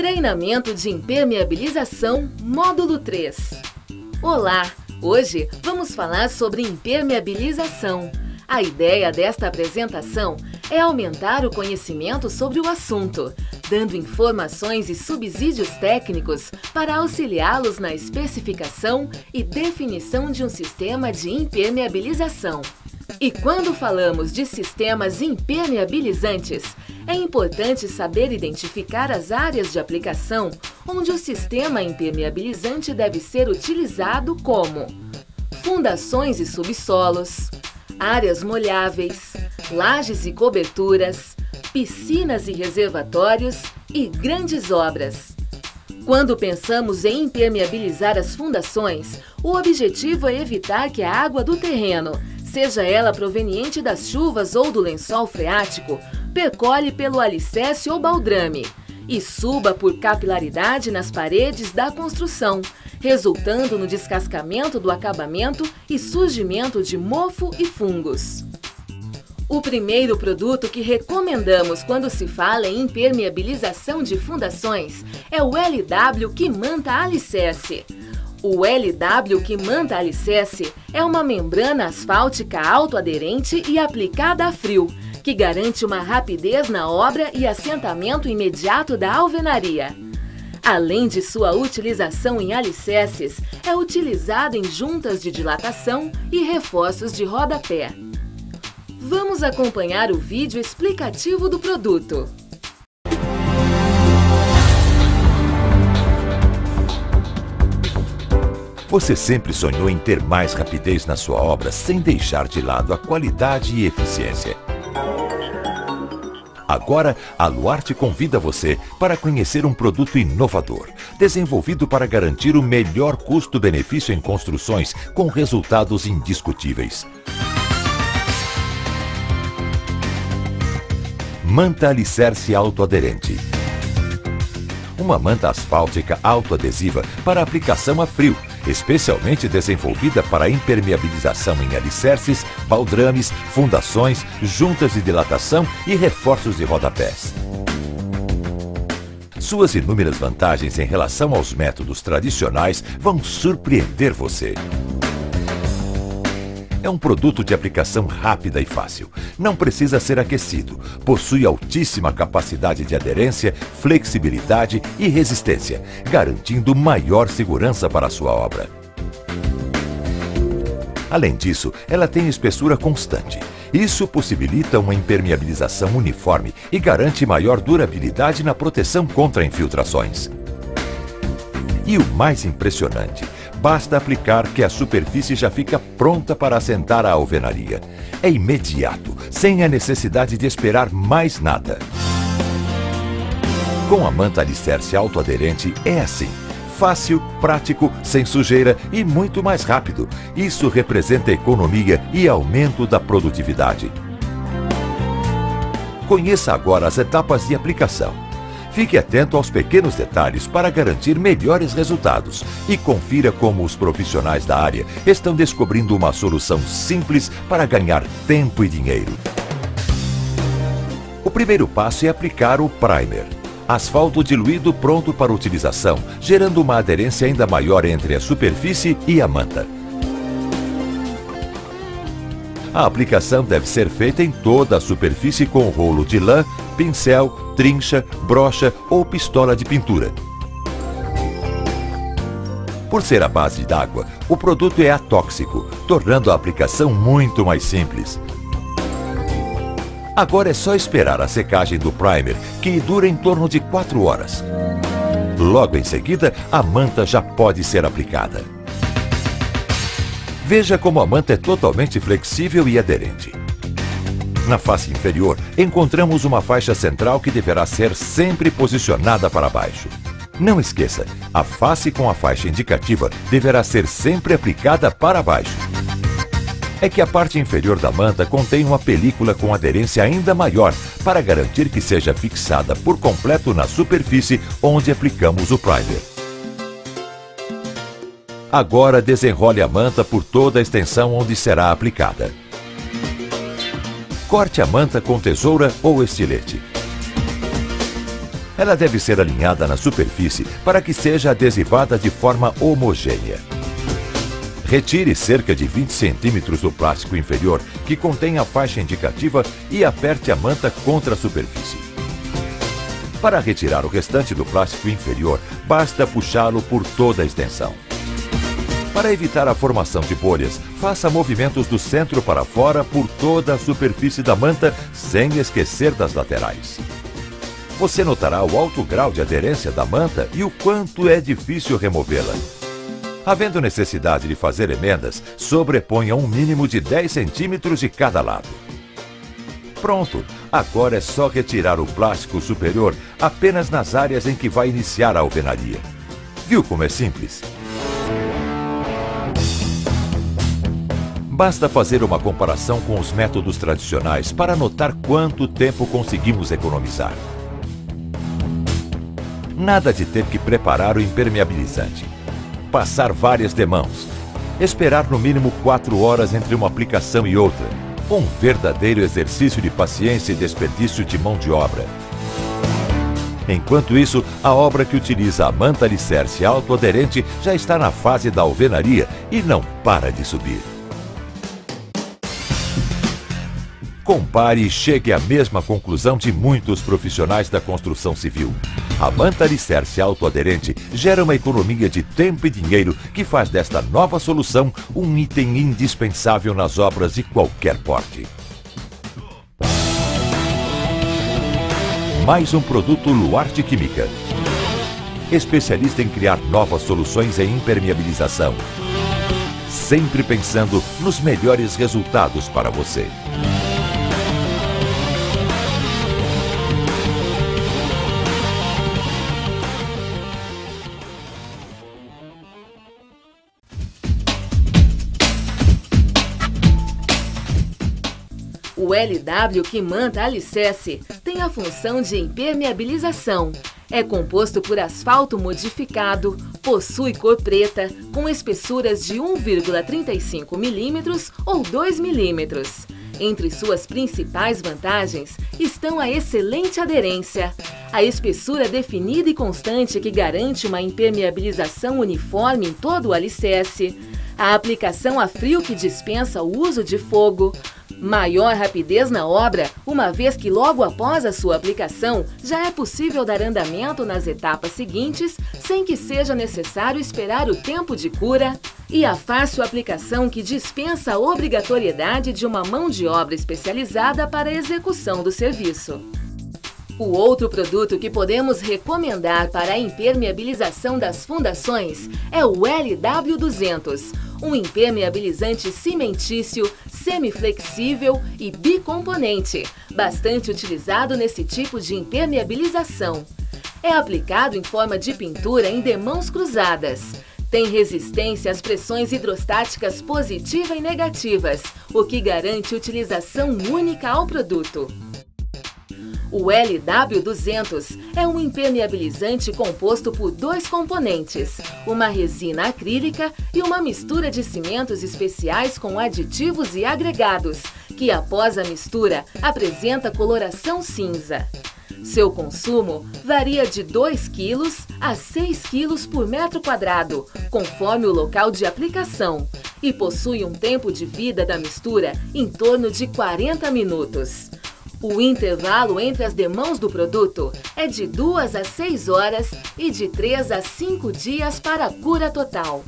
Treinamento de impermeabilização, módulo 3. Olá! Hoje vamos falar sobre impermeabilização. A ideia desta apresentação é aumentar o conhecimento sobre o assunto, dando informações e subsídios técnicos para auxiliá-los na especificação e definição de um sistema de impermeabilização. E quando falamos de sistemas impermeabilizantes, é importante saber identificar as áreas de aplicação onde o sistema impermeabilizante deve ser utilizado, como fundações e subsolos, áreas molháveis, lajes e coberturas, piscinas e reservatórios e grandes obras. Quando pensamos em impermeabilizar as fundações, o objetivo é evitar que a água do terreno, seja ela proveniente das chuvas ou do lençol freático, percole pelo alicerce ou baldrame e suba por capilaridade nas paredes da construção, resultando no descascamento do acabamento e surgimento de mofo e fungos. O primeiro produto que recomendamos quando se fala em impermeabilização de fundações é o LW Quimanta Alicerce. O LW Quimanta Alicerce é uma membrana asfáltica autoaderente e aplicada a frio, que garante uma rapidez na obra e assentamento imediato da alvenaria. Além de sua utilização em alicerces, é utilizado em juntas de dilatação e reforços de rodapé. Vamos acompanhar o vídeo explicativo do produto. Você sempre sonhou em ter mais rapidez na sua obra sem deixar de lado a qualidade e eficiência. Agora, a Luarte convida você para conhecer um produto inovador, desenvolvido para garantir o melhor custo-benefício em construções com resultados indiscutíveis. Manta Alicerce autoaderente. Uma manta asfáltica autoadesiva para aplicação a frio, especialmente desenvolvida para impermeabilização em alicerces, baldrames, fundações, juntas de dilatação e reforços de rodapés. Suas inúmeras vantagens em relação aos métodos tradicionais vão surpreender você. É um produto de aplicação rápida e fácil. Não precisa ser aquecido. Possui altíssima capacidade de aderência, flexibilidade e resistência, garantindo maior segurança para a sua obra. Além disso, ela tem espessura constante. Isso possibilita uma impermeabilização uniforme e garante maior durabilidade na proteção contra infiltrações. E o mais impressionante, basta aplicar que a superfície já fica pronta para assentar a alvenaria. É imediato, sem a necessidade de esperar mais nada. Com a Manta Alicerce autoaderente é assim. Fácil, prático, sem sujeira e muito mais rápido. Isso representa economia e aumento da produtividade. Conheça agora as etapas de aplicação. Fique atento aos pequenos detalhes para garantir melhores resultados e confira como os profissionais da área estão descobrindo uma solução simples para ganhar tempo e dinheiro. O primeiro passo é aplicar o primer. Asfalto diluído pronto para utilização, gerando uma aderência ainda maior entre a superfície e a manta. A aplicação deve ser feita em toda a superfície com rolo de lã, pincel, trincha, brocha ou pistola de pintura. Por ser à base d'água, o produto é atóxico, tornando a aplicação muito mais simples. Agora é só esperar a secagem do primer, que dura em torno de 4 horas. Logo em seguida, a manta já pode ser aplicada. Veja como a manta é totalmente flexível e aderente. Na face inferior, encontramos uma faixa central que deverá ser sempre posicionada para baixo. Não esqueça, a face com a faixa indicativa deverá ser sempre aplicada para baixo. É que a parte inferior da manta contém uma película com aderência ainda maior para garantir que seja fixada por completo na superfície onde aplicamos o primer. Agora desenrole a manta por toda a extensão onde será aplicada. Corte a manta com tesoura ou estilete. Ela deve ser alinhada na superfície para que seja adesivada de forma homogênea. Retire cerca de 20 centímetros do plástico inferior que contém a faixa indicativa e aperte a manta contra a superfície. Para retirar o restante do plástico inferior, basta puxá-lo por toda a extensão. Para evitar a formação de bolhas, faça movimentos do centro para fora por toda a superfície da manta, sem esquecer das laterais. Você notará o alto grau de aderência da manta e o quanto é difícil removê-la. Havendo necessidade de fazer emendas, sobreponha um mínimo de 10 centímetros de cada lado. Pronto! Agora é só retirar o plástico superior apenas nas áreas em que vai iniciar a alvenaria. Viu como é simples? Basta fazer uma comparação com os métodos tradicionais para notar quanto tempo conseguimos economizar. Nada de ter que preparar o impermeabilizante, passar várias demãos, esperar no mínimo 4 horas entre uma aplicação e outra. Um verdadeiro exercício de paciência e desperdício de mão de obra. Enquanto isso, a obra que utiliza a manta alicerce autoaderente já está na fase da alvenaria e não para de subir. Compare e chegue à mesma conclusão de muitos profissionais da construção civil. A manta alicerce autoaderente gera uma economia de tempo e dinheiro que faz desta nova solução um item indispensável nas obras de qualquer porte. Mais um produto Luarte Química. Especialista em criar novas soluções em impermeabilização. Sempre pensando nos melhores resultados para você. O LW Quimanta Alicerce tem a função de impermeabilização. É composto por asfalto modificado, possui cor preta, com espessuras de 1,35 milímetros ou 2 milímetros. Entre suas principais vantagens estão a excelente aderência, a espessura definida e constante que garante uma impermeabilização uniforme em todo o alicerce, a aplicação a frio que dispensa o uso de fogo, maior rapidez na obra, uma vez que logo após a sua aplicação já é possível dar andamento nas etapas seguintes sem que seja necessário esperar o tempo de cura, e a fácil aplicação que dispensa a obrigatoriedade de uma mão de obra especializada para a execução do serviço. O outro produto que podemos recomendar para a impermeabilização das fundações é o LW200, um impermeabilizante cimentício, semiflexível e bicomponente, bastante utilizado nesse tipo de impermeabilização. É aplicado em forma de pintura em demãos cruzadas. Tem resistência às pressões hidrostáticas positiva e negativas, o que garante utilização única ao produto. O LW200 é um impermeabilizante composto por 2 componentes, uma resina acrílica e uma mistura de cimentos especiais com aditivos e agregados, que após a mistura apresenta coloração cinza. Seu consumo varia de 2 kg a 6 kg por metro quadrado, conforme o local de aplicação, e possui um tempo de vida da mistura em torno de 40 minutos. O intervalo entre as demãos do produto é de 2 a 6 horas e de 3 a 5 dias para a cura total.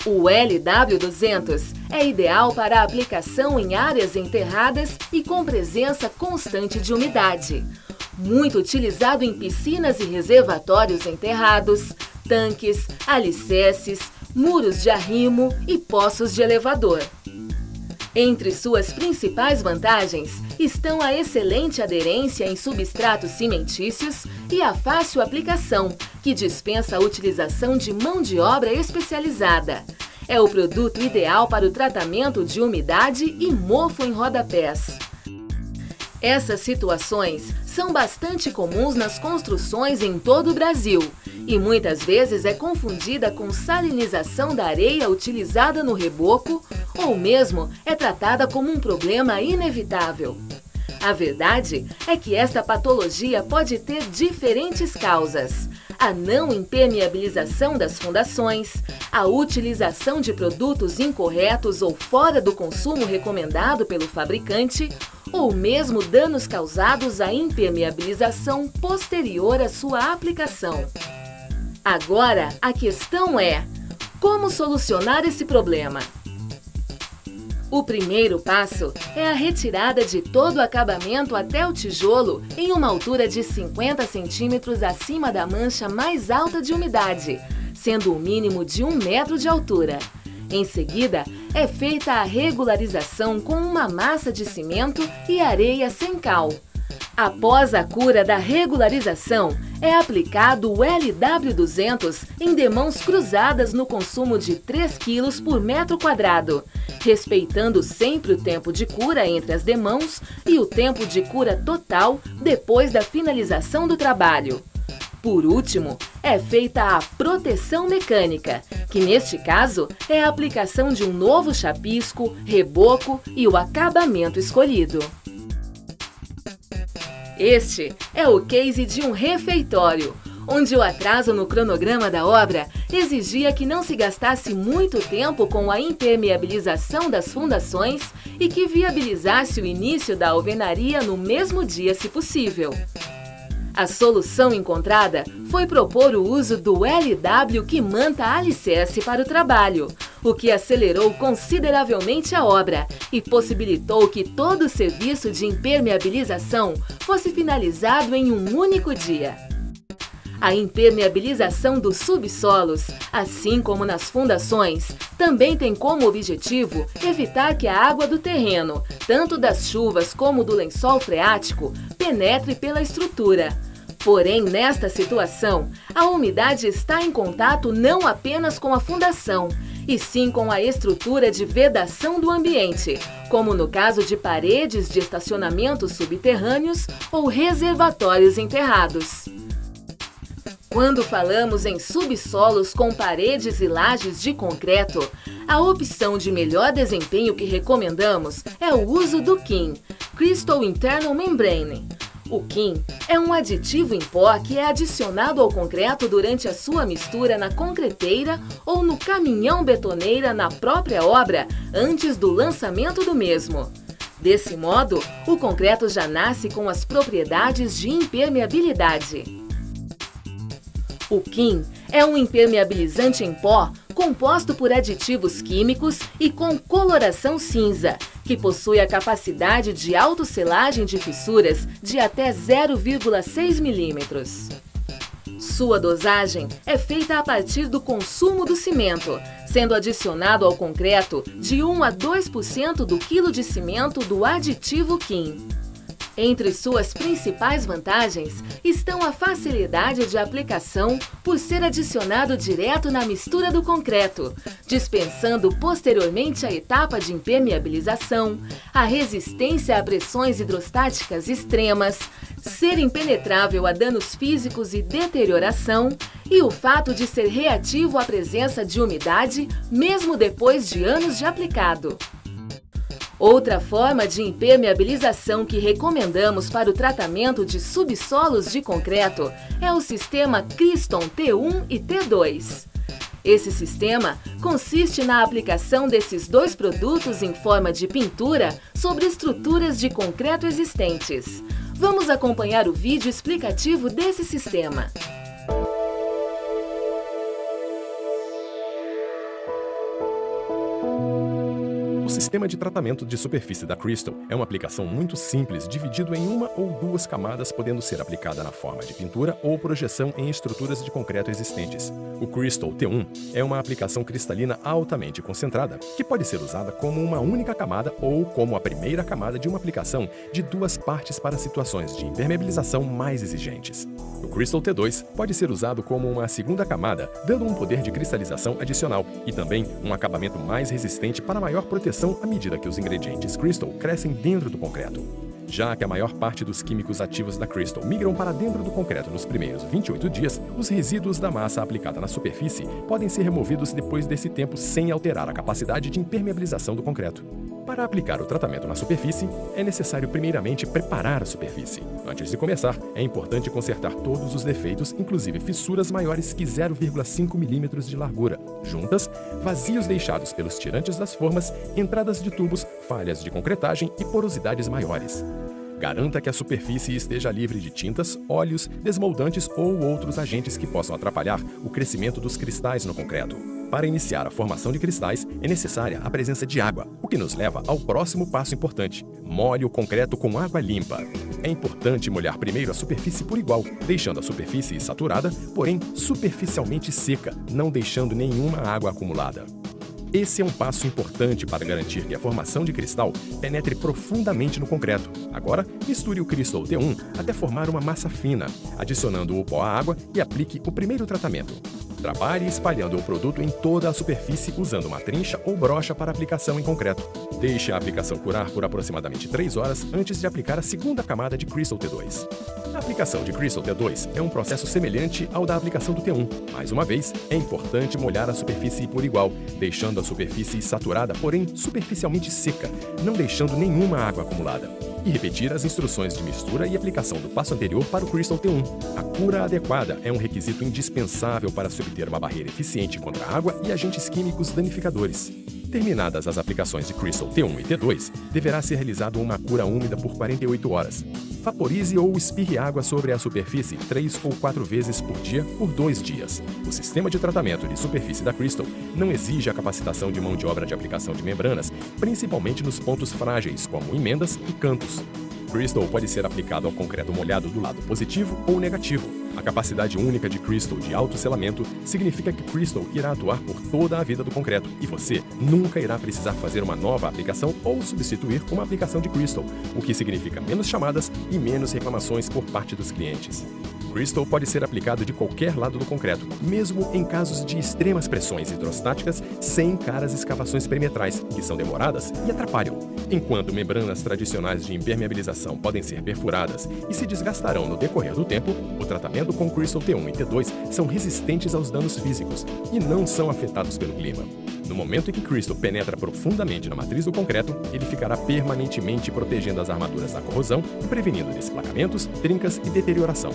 O LW200 é ideal para a aplicação em áreas enterradas e com presença constante de umidade. Muito utilizado em piscinas e reservatórios enterrados, tanques, alicerces, muros de arrimo e poços de elevador. Entre suas principais vantagens estão a excelente aderência em substratos cimentícios e a fácil aplicação, que dispensa a utilização de mão de obra especializada. É o produto ideal para o tratamento de umidade e mofo em rodapés. Essas situações são bastante comuns nas construções em todo o Brasil e muitas vezes é confundida com salinização da areia utilizada no reboco ou mesmo é tratada como um problema inevitável. A verdade é que esta patologia pode ter diferentes causas: a não impermeabilização das fundações, a utilização de produtos incorretos ou fora do consumo recomendado pelo fabricante, ou mesmo danos causados à impermeabilização posterior à sua aplicação. Agora, a questão é: como solucionar esse problema? O primeiro passo é a retirada de todo o acabamento até o tijolo em uma altura de 50 centímetros acima da mancha mais alta de umidade, sendo o mínimo de 1 metro de altura. Em seguida, é feita a regularização com uma massa de cimento e areia sem cal. Após a cura da regularização, é aplicado o LW200 em demãos cruzadas no consumo de 3 kg por metro quadrado, respeitando sempre o tempo de cura entre as demãos e o tempo de cura total depois da finalização do trabalho. Por último, é feita a proteção mecânica, que neste caso é a aplicação de um novo chapisco, reboco e o acabamento escolhido. Este é o case de um refeitório, onde o atraso no cronograma da obra exigia que não se gastasse muito tempo com a impermeabilização das fundações e que viabilizasse o início da alvenaria no mesmo dia, se possível. A solução encontrada foi propor o uso do LW que manta alicerce para o trabalho, o que acelerou consideravelmente a obra e possibilitou que todo o serviço de impermeabilização fosse finalizado em um único dia. A impermeabilização dos subsolos, assim como nas fundações, também tem como objetivo evitar que a água do terreno, tanto das chuvas como do lençol freático, penetre pela estrutura. Porém, nesta situação, a umidade está em contato não apenas com a fundação, e sim com a estrutura de vedação do ambiente, como no caso de paredes de estacionamentos subterrâneos ou reservatórios enterrados. Quando falamos em subsolos com paredes e lajes de concreto, a opção de melhor desempenho que recomendamos é o uso do KIM, Crystal Internal Membrane. O KIM é um aditivo em pó que é adicionado ao concreto durante a sua mistura na concreteira ou no caminhão betoneira na própria obra antes do lançamento do mesmo. Desse modo, o concreto já nasce com as propriedades de impermeabilidade. O KIM é um impermeabilizante em pó composto por aditivos químicos e com coloração cinza, que possui a capacidade de autosselagem de fissuras de até 0,6 milímetros. Sua dosagem é feita a partir do consumo do cimento, sendo adicionado ao concreto de 1 a 2% do quilo de cimento do aditivo KIM. Entre suas principais vantagens estão a facilidade de aplicação por ser adicionado direto na mistura do concreto, dispensando posteriormente a etapa de impermeabilização, a resistência a pressões hidrostáticas extremas, ser impenetrável a danos físicos e deterioração, e o fato de ser reativo à presença de umidade mesmo depois de anos de aplicado. Outra forma de impermeabilização que recomendamos para o tratamento de subsolos de concreto é o sistema Criston T1 e T2. Esse sistema consiste na aplicação desses dois produtos em forma de pintura sobre estruturas de concreto existentes. Vamos acompanhar o vídeo explicativo desse sistema. O sistema de tratamento de superfície da Crystal é uma aplicação muito simples, dividido em uma ou duas camadas, podendo ser aplicada na forma de pintura ou projeção em estruturas de concreto existentes. O Crystal T1 é uma aplicação cristalina altamente concentrada, que pode ser usada como uma única camada ou como a primeira camada de uma aplicação de duas partes para situações de impermeabilização mais exigentes. O Crystal T2 pode ser usado como uma segunda camada, dando um poder de cristalização adicional e também um acabamento mais resistente para maior proteção à medida que os ingredientes Crystal crescem dentro do concreto. Já que a maior parte dos químicos ativos da Crystal migram para dentro do concreto nos primeiros 28 dias, os resíduos da massa aplicada na superfície podem ser removidos depois desse tempo sem alterar a capacidade de impermeabilização do concreto. Para aplicar o tratamento na superfície, é necessário primeiramente preparar a superfície. Antes de começar, é importante consertar todos os defeitos, inclusive fissuras maiores que 0,5 milímetros de largura, juntas, vazios deixados pelos tirantes das formas, entradas de tubos, falhas de concretagem e porosidades maiores. Garanta que a superfície esteja livre de tintas, óleos, desmoldantes ou outros agentes que possam atrapalhar o crescimento dos cristais no concreto. Para iniciar a formação de cristais, é necessária a presença de água, o que nos leva ao próximo passo importante. Molhe o concreto com água limpa. É importante molhar primeiro a superfície por igual, deixando a superfície saturada, porém superficialmente seca, não deixando nenhuma água acumulada. Esse é um passo importante para garantir que a formação de cristal penetre profundamente no concreto. Agora, misture o Crystal T1 até formar uma massa fina, adicionando o pó à água e aplique o primeiro tratamento. Trabalhe espalhando o produto em toda a superfície usando uma trincha ou brocha para aplicação em concreto. Deixe a aplicação curar por aproximadamente 3 horas antes de aplicar a segunda camada de Crystal T2. A aplicação de Crystal T2 é um processo semelhante ao da aplicação do T1. Mais uma vez, é importante molhar a superfície por igual, deixando a superfície saturada, porém superficialmente seca, não deixando nenhuma água acumulada. E repetir as instruções de mistura e aplicação do passo anterior para o Crystal T1. A cura adequada é um requisito indispensável para se obter uma barreira eficiente contra a água e agentes químicos danificadores. Terminadas as aplicações de Crystal T1 e T2, deverá ser realizada uma cura úmida por 48 horas. Vaporize ou espirre água sobre a superfície 3 ou 4 vezes por dia por 2 dias. O sistema de tratamento de superfície da Crystal não exige a capacitação de mão de obra de aplicação de membranas, principalmente nos pontos frágeis, como emendas e cantos. Crystal pode ser aplicado ao concreto molhado do lado positivo ou negativo. A capacidade única de Crystal de autosselamento significa que Crystal irá atuar por toda a vida do concreto e você nunca irá precisar fazer uma nova aplicação ou substituir uma aplicação de Crystal, o que significa menos chamadas e menos reclamações por parte dos clientes. Crystal pode ser aplicado de qualquer lado do concreto, mesmo em casos de extremas pressões hidrostáticas, sem caras escavações perimetrais, que são demoradas e atrapalham. Enquanto membranas tradicionais de impermeabilização podem ser perfuradas e se desgastarão no decorrer do tempo, o tratamento com Crystal T1 e T2 são resistentes aos danos físicos e não são afetados pelo clima. No momento em que Crystal penetra profundamente na matriz do concreto, ele ficará permanentemente protegendo as armaduras da corrosão e prevenindo desplacamentos, trincas e deterioração.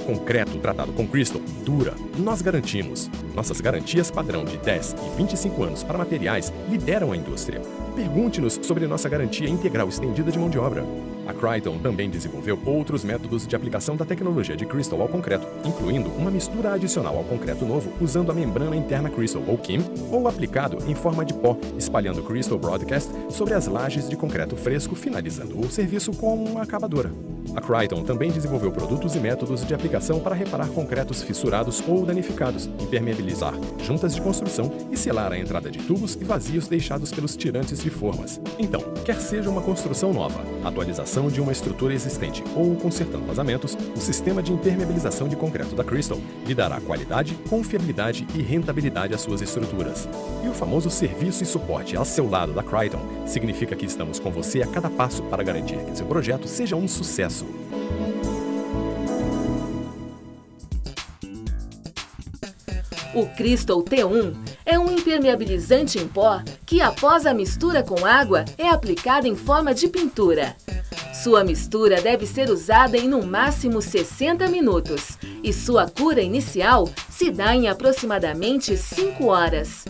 Concreto tratado com Crystal dura, nós garantimos. Nossas garantias padrão de 10 e 25 anos para materiais lideram a indústria. Pergunte-nos sobre nossa garantia integral estendida de mão de obra. A Cryton também desenvolveu outros métodos de aplicação da tecnologia de Crystal ao concreto, incluindo uma mistura adicional ao concreto novo usando a membrana interna Crystal ou KIM, ou aplicado em forma de pó, espalhando Crystal Broadcast sobre as lajes de concreto fresco, finalizando o serviço com uma acabadora. A Cryton também desenvolveu produtos e métodos de aplicação para reparar concretos fissurados ou danificados, impermeabilizar juntas de construção e selar a entrada de tubos e vazios deixados pelos tirantes de formas. Então, quer seja uma construção nova, atualização de uma estrutura existente ou consertando vazamentos, o sistema de impermeabilização de concreto da Crystal lhe dará qualidade, confiabilidade e rentabilidade às suas estruturas. E o famoso serviço e suporte ao seu lado da Cryton significa que estamos com você a cada passo para garantir que seu projeto seja um sucesso. O Crystal T1 é um impermeabilizante em pó que, após a mistura com água, é aplicado em forma de pintura. Sua mistura deve ser usada em no máximo 60 minutos e sua cura inicial se dá em aproximadamente 5 horas.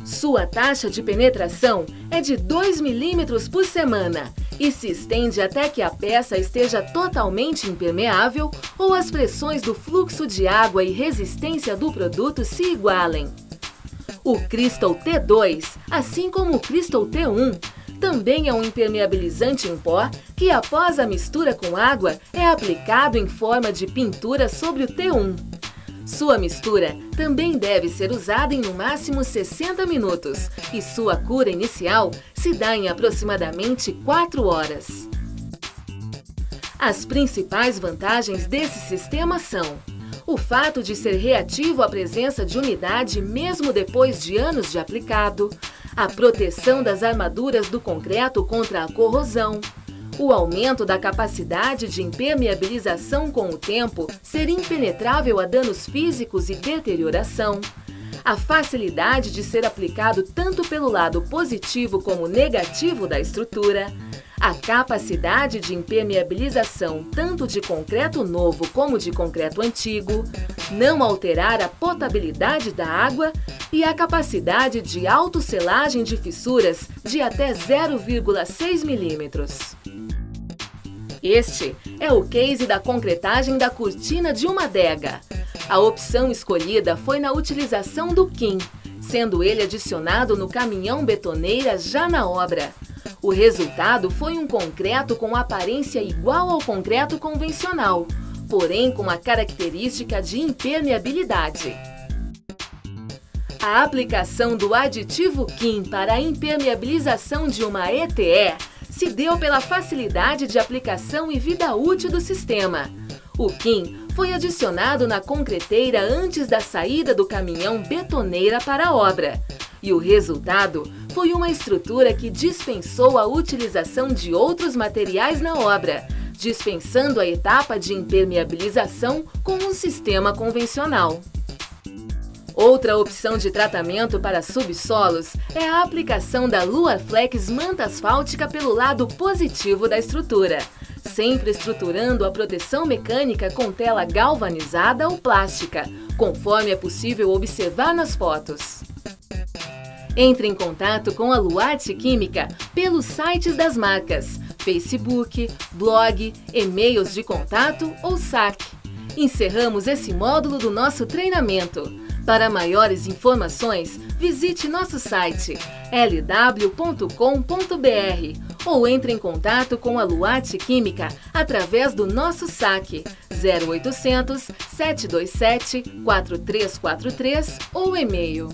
Sua taxa de penetração é de 2 milímetros por semana e se estende até que a peça esteja totalmente impermeável ou as pressões do fluxo de água e resistência do produto se igualem. O Crystal T2, assim como o Crystal T1, também é um impermeabilizante em pó que, após a mistura com água, é aplicado em forma de pintura sobre o T1. Sua mistura também deve ser usada em no máximo 60 minutos e sua cura inicial se dá em aproximadamente 4 horas. As principais vantagens desse sistema são: o fato de ser reativo à presença de umidade mesmo depois de anos de aplicado, a proteção das armaduras do concreto contra a corrosão, o aumento da capacidade de impermeabilização com o tempo ser impenetrável a danos físicos e deterioração, a facilidade de ser aplicado tanto pelo lado positivo como negativo da estrutura, a capacidade de impermeabilização tanto de concreto novo como de concreto antigo, não alterar a potabilidade da água e a capacidade de autosselagem de fissuras de até 0,6 milímetros. Este é o case da concretagem da cortina de uma adega. A opção escolhida foi na utilização do KIM, sendo ele adicionado no caminhão betoneira já na obra. O resultado foi um concreto com aparência igual ao concreto convencional, porém com a característica de impermeabilidade. A aplicação do aditivo KIM para a impermeabilização de uma ETE se deu pela facilidade de aplicação e vida útil do sistema. O KIM foi adicionado na concreteira antes da saída do caminhão betoneira para a obra. E o resultado foi uma estrutura que dispensou a utilização de outros materiais na obra, dispensando a etapa de impermeabilização com um sistema convencional. Outra opção de tratamento para subsolos é a aplicação da Luarflex manta asfáltica pelo lado positivo da estrutura, sempre estruturando a proteção mecânica com tela galvanizada ou plástica, conforme é possível observar nas fotos. Entre em contato com a Luarte Química pelos sites das marcas, Facebook, blog, e-mails de contato ou saque. Encerramos esse módulo do nosso treinamento. Para maiores informações, visite nosso site lw.com.br ou entre em contato com a Luarte Química através do nosso saque 0800 727 4343 ou e-mail.